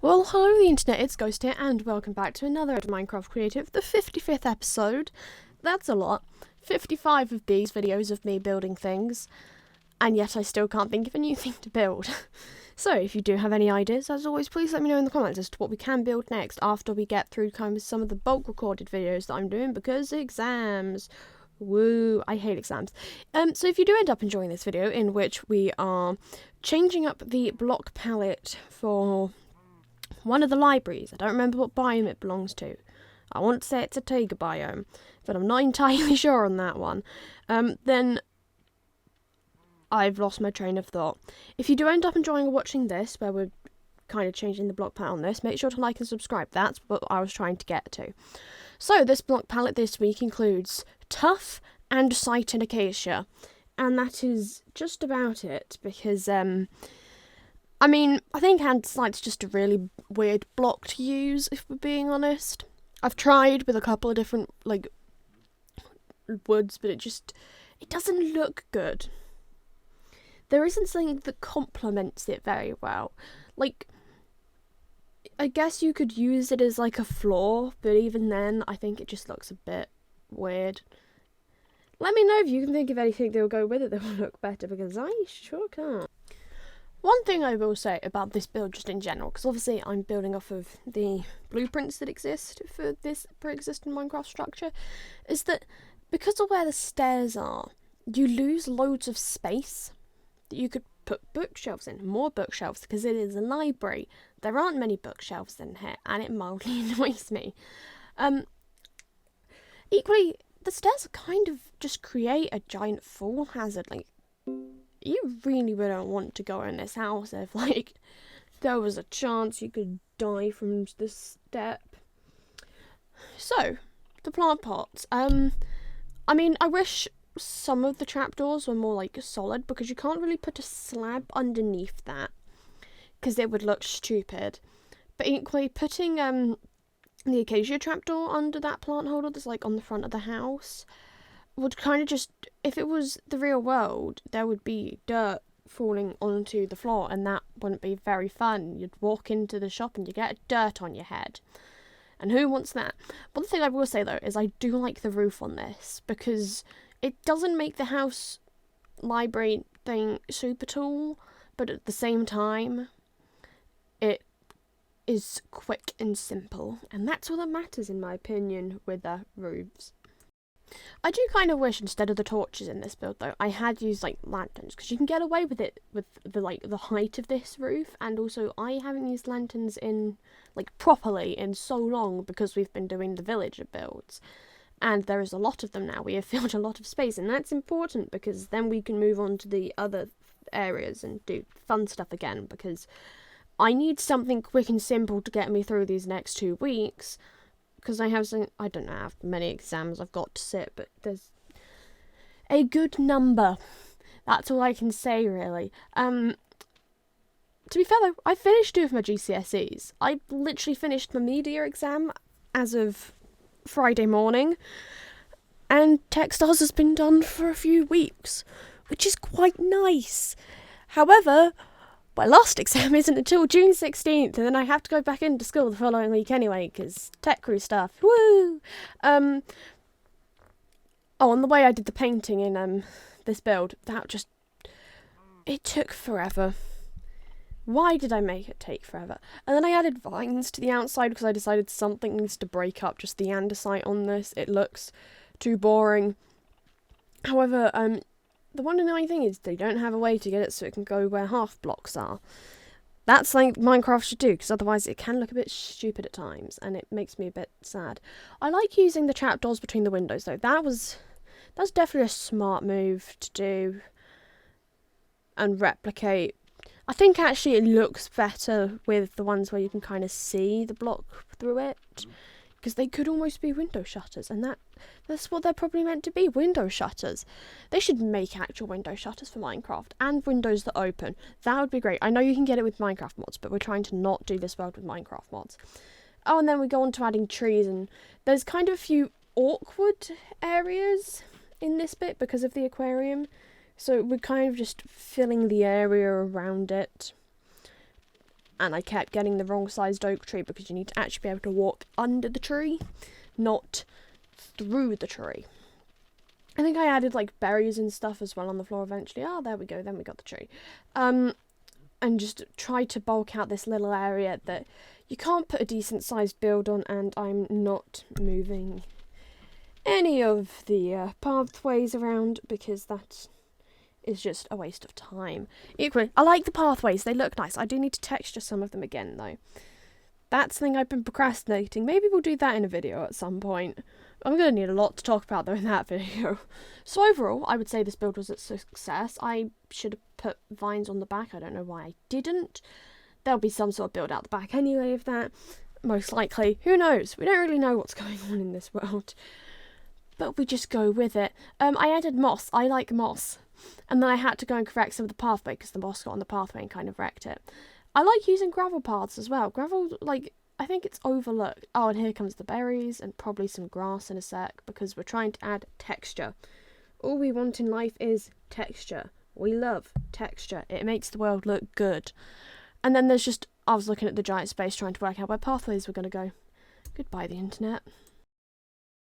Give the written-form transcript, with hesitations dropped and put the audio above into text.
Well, hello the internet, it's Ghost here, and welcome back to another Minecraft Creative, the 55th episode. That's a lot. 55 of these videos of me building things, and yet I still can't think of a new thing to build. So, if you do have any ideas, as always, please let me know in the comments as to what we can build next after we get through kind of some of the bulk recorded videos that I'm doing, because exams. Woo, I hate exams. So if you do end up enjoying this video, in which we are changing up the block palette for one of the libraries. I don't remember what biome it belongs to. I want to say it's a taiga biome, but I'm not entirely sure on that one. Then I've lost my train of thought. If you do end up enjoying watching this, where we're kind of changing the block palette on this, make sure to like and subscribe. That's what I was trying to get to. So this block palette this week includes Tough, Andesite and Acacia. And that is just about it, because I think andesite's just a really weird block to use, if we're being honest. I've tried with a couple of different, woods, but it doesn't look good. There isn't something that complements it very well. I guess you could use it as, a floor, but even then, I think it just looks a bit weird. Let me know if you can think of anything that will go with it that will look better, because I sure can't. One thing I will say about this build just in general, because obviously I'm building off of the blueprints that exist for this pre-existing Minecraft structure, is that because of where the stairs are, you lose loads of space that you could put bookshelves in, more bookshelves, because it is a library. There aren't many bookshelves in here, and it mildly annoys me. Equally, the stairs kind of just create a giant fall hazard. You really wouldn't want to go in this house if, there was a chance you could die from the step. So, the plant pots. I wish some of the trapdoors were more, solid, because you can't really put a slab underneath that, because it would look stupid. But equally, putting, the acacia trapdoor under that plant holder that's, on the front of the house would kind of just, if it was the real world, there would be dirt falling onto the floor, and that wouldn't be very fun. You'd walk into the shop and you get dirt on your head. And who wants that? One thing I will say, though, is I do like the roof on this, because it doesn't make the house library thing super tall, but at the same time, it is quick and simple. And that's all that matters, in my opinion, with the roofs. I do kind of wish, instead of the torches in this build, though, I had used lanterns, because you can get away with it with the height of this roof. And also, I haven't used lanterns in properly in so long, because we've been doing the villager builds, and there is a lot of them now. We have filled a lot of space, and that's important, because then we can move on to the other areas and do fun stuff again, because I need something quick and simple to get me through these next 2 weeks. Because I don't know how many exams I've got to sit, but there's a good number. That's all I can say, really. To be fair, though, I finished 2 of my GCSEs. I literally finished my media exam as of Friday morning, and textiles has been done for a few weeks, which is quite nice. However, my last exam isn't until June 16th, and then I have to go back into school the following week anyway, because tech crew stuff. Woo! On the way I did the painting in this build, it took forever. Why did I make it take forever? And then I added vines to the outside, because I decided something needs to break up just the andesite on this. It looks too boring. However, the one annoying thing is they don't have a way to get it so it can go where half blocks are. That's something Minecraft should do, because otherwise it can look a bit stupid at times, and it makes me a bit sad. I like using the trapdoors between the windows, though. That's definitely a smart move to do and replicate. I think actually it looks better with the ones where you can kind of see the block through it, because they could almost be window shutters, and that's what they're probably meant to be, window shutters. They should make actual window shutters for Minecraft, and windows that open. That would be great. I know you can get it with Minecraft mods, but we're trying to not do this world with Minecraft mods. Oh, and then we go on to adding trees, and there's kind of a few awkward areas in this bit because of the aquarium. So we're kind of just filling the area around it. and I kept getting the wrong sized oak tree because you need to actually be able to walk under the tree, not through the tree. I think I added like berries and stuff as well on the floor eventually. Oh, there we go. Then we got the tree. And just tried to bulk out this little area that you can't put a decent sized build on, and I'm not moving any of the pathways around because that is just a waste of time. Equally, I like the pathways. They look nice. I do need to texture some of them again though. That's the thing I've been procrastinating. Maybe we'll do that in a video at some point. I'm going to need a lot to talk about though in that video. So overall, I would say this build was a success. I should have put vines on the back. I don't know why I didn't. There'll be some sort of build out the back anyway of that. Most likely. Who knows? We don't really know what's going on in this world. But we just go with it. I added moss. I like moss. And then I had to go and correct some of the pathway because the moss got on the pathway and kind of wrecked it. I like using gravel paths as well. Gravel, like, I think it's overlooked. Oh, and here comes the berries and probably some grass in a sec because we're trying to add texture. All we want in life is texture. We love texture. It makes the world look good. And then there's just, I was looking at the giant space trying to work out where pathways were going to go. Goodbye, the internet.